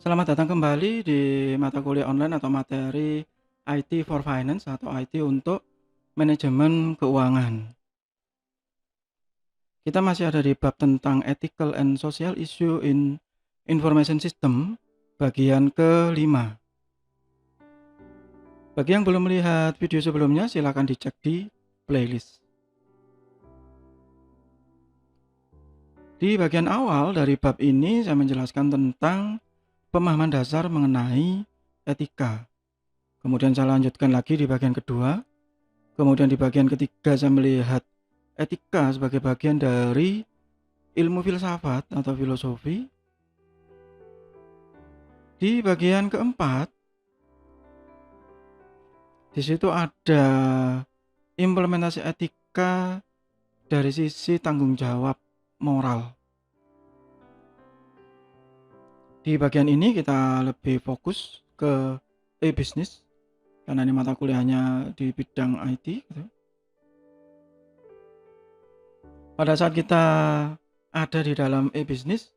Selamat datang kembali di mata kuliah online atau materi IT for Finance atau IT untuk manajemen keuangan. Kita masih ada di bab tentang Ethical and Social Issue in Information System, bagian ke-5. Bagi yang belum melihat video sebelumnya, silakan dicek di playlist. Di bagian awal dari bab ini, saya menjelaskan tentang pemahaman dasar mengenai etika. Kemudian saya lanjutkan lagi di bagian kedua. Kemudian di bagian ketiga saya melihat etika sebagai bagian dari ilmu filsafat atau filosofi. Di bagian keempat, di situ ada implementasi etika dari sisi tanggung jawab moral. Di bagian ini kita lebih fokus ke e-business karena ini mata kuliahnya di bidang IT gitu. Pada saat kita ada di dalam e-business,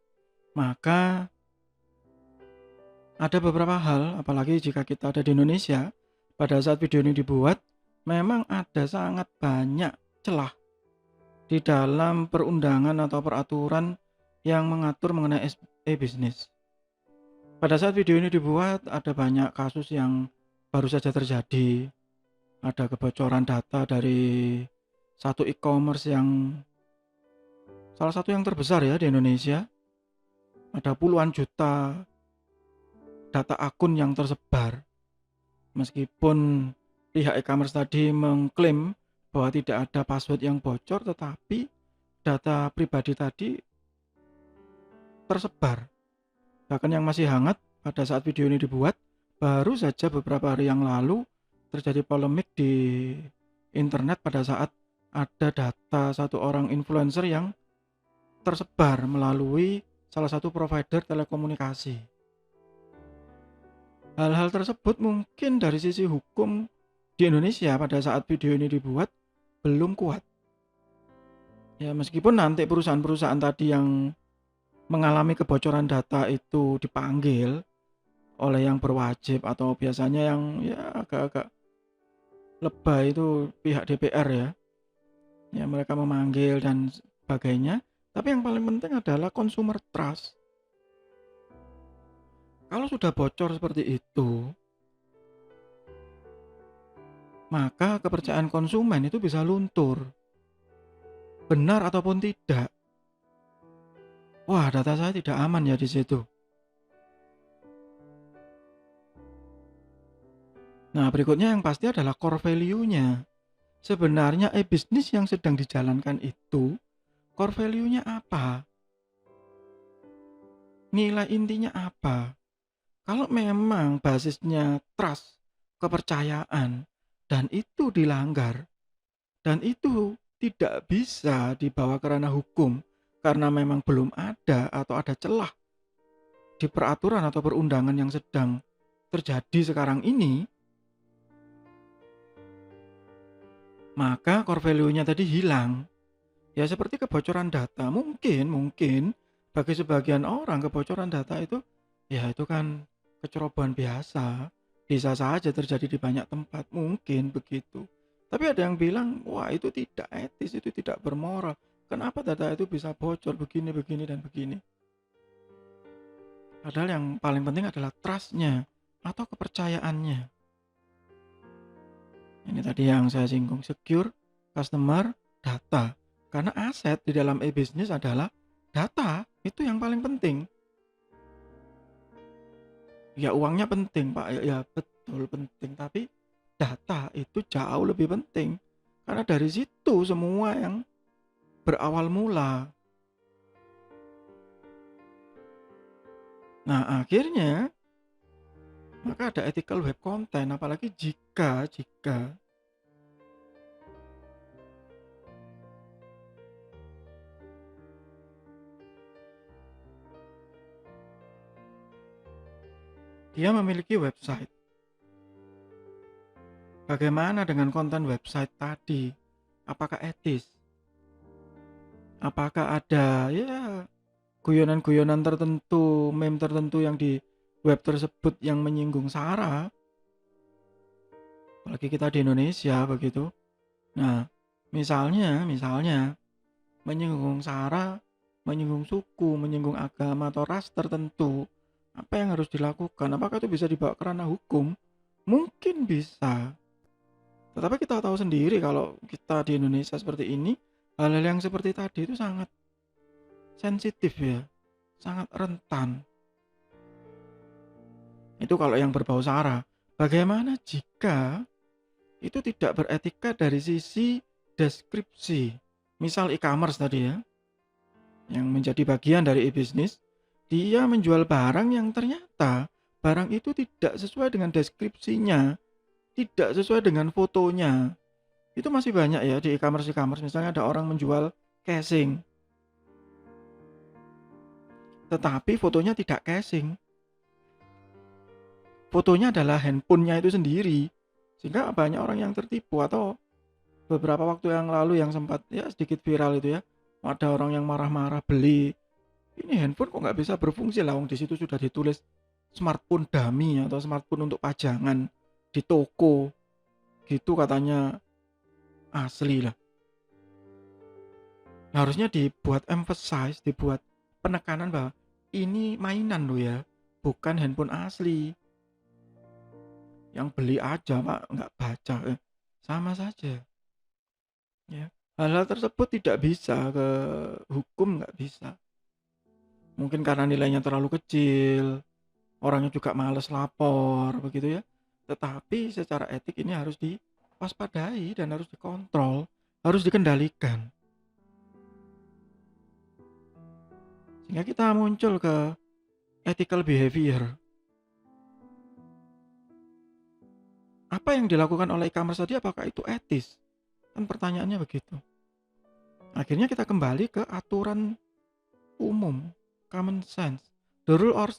maka ada beberapa hal, apalagi jika kita ada di Indonesia, pada saat video ini dibuat, memang ada sangat banyak celah di dalam perundangan atau peraturan yang mengatur mengenai e-business. Pada saat video ini dibuat, ada banyak kasus yang baru saja terjadi. Ada kebocoran data dari satu e-commerce yang salah satu yang terbesar ya di Indonesia. Ada puluhan juta data akun yang tersebar. Meskipun pihak e-commerce tadi mengklaim bahwa tidak ada password yang bocor, tetapi data pribadi tadi tersebar. Bahkan yang masih hangat pada saat video ini dibuat, baru saja beberapa hari yang lalu terjadi polemik di internet pada saat ada data satu orang influencer yang tersebar melalui salah satu provider telekomunikasi. Hal-hal tersebut mungkin dari sisi hukum di Indonesia pada saat video ini dibuat belum kuat. Ya, meskipun nanti perusahaan-perusahaan tadi yang mengalami kebocoran data itu dipanggil oleh yang berwajib atau biasanya yang ya agak-agak lebay itu pihak DPR ya. Ya, mereka memanggil dan sebagainya. Tapi yang paling penting adalah consumer trust. Kalau sudah bocor seperti itu, maka kepercayaan konsumen itu bisa luntur. Benar ataupun tidak. Wah, data saya tidak aman ya di situ. Nah, berikutnya yang pasti adalah core value-nya. Sebenarnya e-bisnis yang sedang dijalankan itu core value-nya apa? Nilai intinya apa? Kalau memang basisnya trust, kepercayaan, dan itu dilanggar, dan itu tidak bisa dibawa ke ranah hukum karena memang belum ada atau ada celah di peraturan atau perundangan yang sedang terjadi sekarang ini, maka core value-nya tadi hilang. Ya seperti kebocoran data, mungkin bagi sebagian orang kebocoran data itu ya itu kan kecerobohan biasa, bisa saja terjadi di banyak tempat, mungkin begitu. Tapi ada yang bilang, wah itu tidak etis, itu tidak bermoral. Kenapa data itu bisa bocor begini, begini, dan begini? Padahal yang paling penting adalah trust-nya atau kepercayaannya. Ini tadi yang saya singgung, secure, customer, data. Karena aset di dalam e-business adalah data, itu yang paling penting. Ya uangnya penting Pak, ya betul penting, tapi data itu jauh lebih penting. Karena dari situ semua yang berawal mula. Nah akhirnya maka ada ethical web content, apalagi jika dia memiliki website. Bagaimana dengan konten website tadi? Apakah etis? Apakah ada ya guyonan-guyonan tertentu, meme tertentu web tersebut yang menyinggung SARA, apalagi kita di Indonesia begitu. Nah, misalnya menyinggung SARA, menyinggung suku, menyinggung agama atau ras tertentu, apa yang harus dilakukan? Apakah itu bisa dibawa ke ranah hukum? Mungkin bisa. Tetapi kita tahu sendiri kalau kita di Indonesia seperti ini, hal-hal yang seperti tadi itu sangat sensitif ya, sangat rentan. Itu kalau yang berbau SARA. Bagaimana jika itu tidak beretika dari sisi deskripsi? Misal e-commerce tadi ya, yang menjadi bagian dari e-bisnis, dia menjual barang yang ternyata barang itu tidak sesuai dengan deskripsinya, tidak sesuai dengan fotonya. Itu masih banyak ya di e-commerce. Misalnya ada orang menjual casing, tetapi fotonya tidak casing. Fotonya adalah handphonenya itu sendiri. Sehingga banyak orang yang tertipu. Atau beberapa waktu yang lalu yang sempat ya sedikit viral itu ya, ada orang yang marah-marah beli ini handphone kok nggak bisa berfungsi lah, di situ sudah ditulis smartphone dummy atau smartphone untuk pajangan di toko gitu katanya asli lah. Nah, harusnya dibuat emphasize, dibuat penekanan bahwa ini mainan loh ya, bukan handphone asli. Yang beli aja pak nggak baca, sama saja ya. Hal-hal tersebut tidak bisa ke hukum, nggak bisa. Mungkin karena nilainya terlalu kecil, orangnya juga males lapor begitu ya. Tetapi secara etik ini harus diwaspadai dan harus dikontrol, harus dikendalikan. Sehingga kita muncul ke ethical behavior. Apa yang dilakukan oleh e-commerce tadi apakah itu etis? Kan pertanyaannya begitu. Akhirnya kita kembali ke aturan umum, common sense, the rule or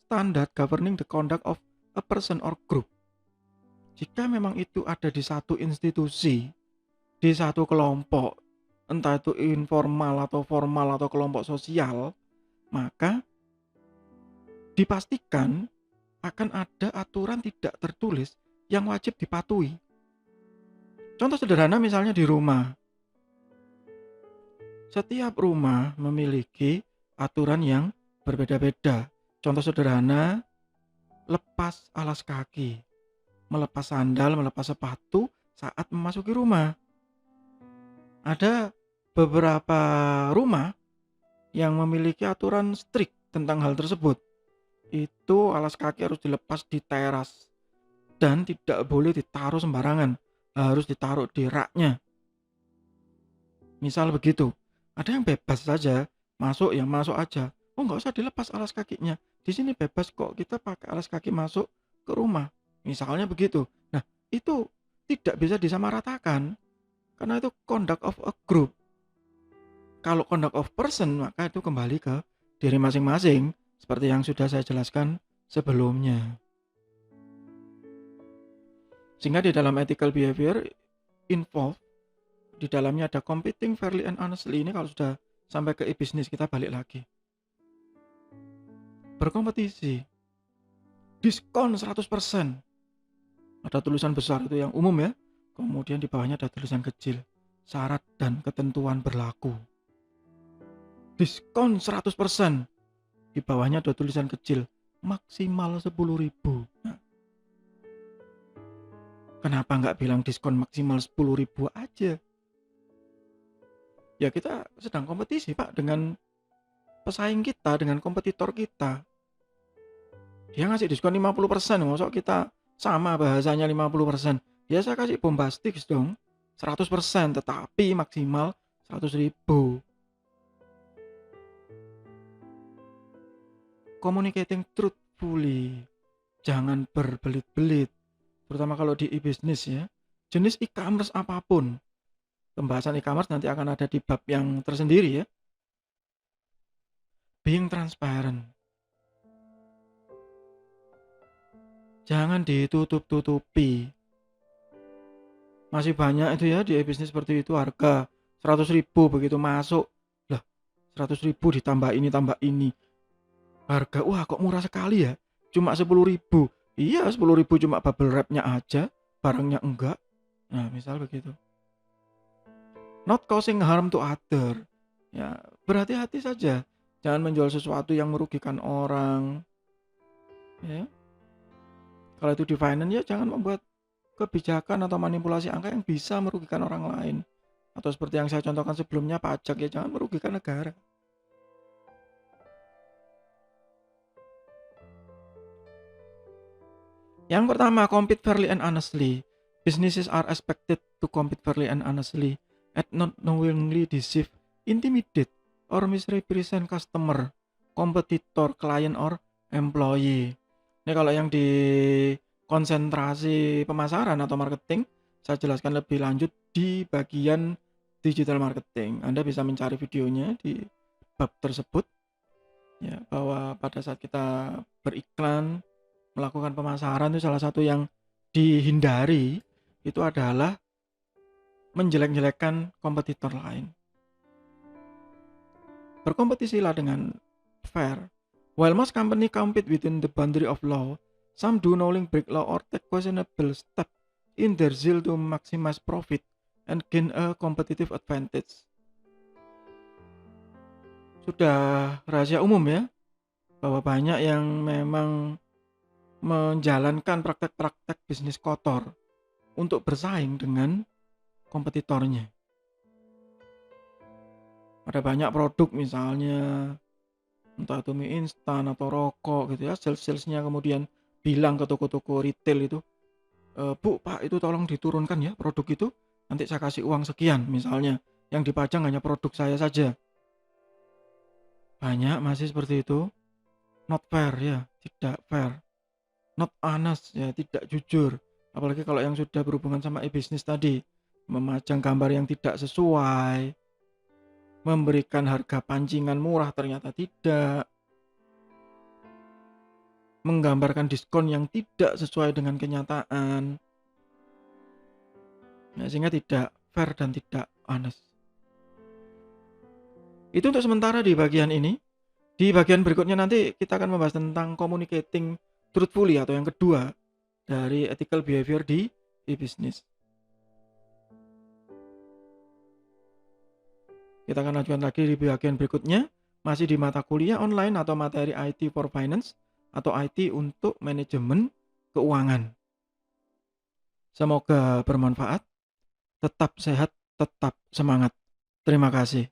standard governing the conduct of a person or group. Jika memang itu ada di satu institusi, di satu kelompok, entah itu informal atau formal atau kelompok sosial, maka dipastikan akan ada aturan tidak tertulis yang wajib dipatuhi. Contoh sederhana misalnya di rumah. Setiap rumah memiliki aturan yang berbeda-beda. Contoh sederhana, lepas alas kaki, melepas sandal, melepas sepatu saat memasuki rumah. Ada beberapa rumah yang memiliki aturan strict tentang hal tersebut. Itu alas kaki harus dilepas di teras dan tidak boleh ditaruh sembarangan, harus ditaruh di raknya. Misal begitu. Ada yang bebas saja, masuk ya masuk aja. Oh nggak usah dilepas alas kakinya. Di sini bebas kok, kita pakai alas kaki masuk ke rumah. Misalnya begitu. Nah itu tidak bisa disamaratakan karena itu conduct of a group. Kalau conduct of person maka itu kembali ke diri masing-masing seperti yang sudah saya jelaskan sebelumnya. Sehingga di dalam ethical behavior involve, di dalamnya ada competing fairly and honestly. Ini kalau sudah sampai ke e-bisnis kita balik lagi. Berkompetisi. Diskon 100%. Ada tulisan besar itu yang umum ya. Kemudian di bawahnya ada tulisan kecil. Syarat dan ketentuan berlaku. Diskon 100%. Di bawahnya ada tulisan kecil. Maksimal 10.000. Nah, kenapa nggak bilang diskon maksimal 10.000 aja? Ya kita sedang kompetisi pak dengan pesaing kita, dengan kompetitor kita. Dia ngasih diskon 50%, maksud kita sama bahasanya 50%. Ya saya kasih bombastik dong, 100%, tetapi maksimal 100.000. Communicating truthfully, jangan berbelit-belit, terutama kalau di e-bisnis ya. Jenis e-commerce apapun. Pembahasan e-commerce nanti akan ada di bab yang tersendiri ya. Being transparent. Jangan ditutup-tutupi. Masih banyak itu ya di e-bisnis seperti itu, harga 100.000 begitu masuk. Lah, 100.000 ditambah ini, tambah ini. Harga, wah kok murah sekali ya. cuma 10.000. Iya, 10.000 cuma bubble wrap-nya aja, barangnya enggak. Nah, misal begitu. Not causing harm to other. Ya, berhati-hati saja. Jangan menjual sesuatu yang merugikan orang. Ya. Kalau itu di finance ya jangan membuat kebijakan atau manipulasi angka yang bisa merugikan orang lain. Atau seperti yang saya contohkan sebelumnya, pajak ya jangan merugikan negara. Yang pertama, compete fairly and honestly. Businesses are expected to compete fairly and honestly, and not knowingly deceive, intimidate, or misrepresent customer, competitor, client, or employee. Ini kalau yang di konsentrasi pemasaran atau marketing, saya jelaskan lebih lanjut di bagian digital marketing. Anda bisa mencari videonya di bab tersebut, ya, bahwa pada saat kita beriklan, melakukan pemasaran itu salah satu yang dihindari itu adalah menjelek-jelekkan kompetitor lain. Berkompetisilah dengan fair. While most company compete within the boundary of law, some do knowingly break law or take questionable step in their zeal to maximize profit and gain a competitive advantage. Sudah rahasia umum ya, bahwa banyak yang memang menjalankan praktek-praktek bisnis kotor untuk bersaing dengan kompetitornya. Ada banyak produk misalnya, entah itu mie instan atau rokok gitu ya, salesnya kemudian bilang ke toko-toko retail itu, Bu, Pak, itu tolong diturunkan ya produk itu, nanti saya kasih uang sekian misalnya, yang dipajang hanya produk saya saja. Banyak masih seperti itu, not fair ya, tidak fair. Not honest ya, tidak jujur. Apalagi kalau yang sudah berhubungan sama e-bisnis tadi, memajang gambar yang tidak sesuai, memberikan harga pancingan murah ternyata tidak, menggambarkan diskon yang tidak sesuai dengan kenyataan, ya, sehingga tidak fair dan tidak honest. Itu untuk sementara di bagian ini. Di bagian berikutnya nanti kita akan membahas tentang communicating truthfully atau yang kedua dari ethical behavior di e-business. Kita akan lanjutkan lagi di bagian berikutnya, masih di mata kuliah online atau materi IT for Finance atau IT untuk manajemen keuangan. Semoga bermanfaat, tetap sehat, tetap semangat. Terima kasih.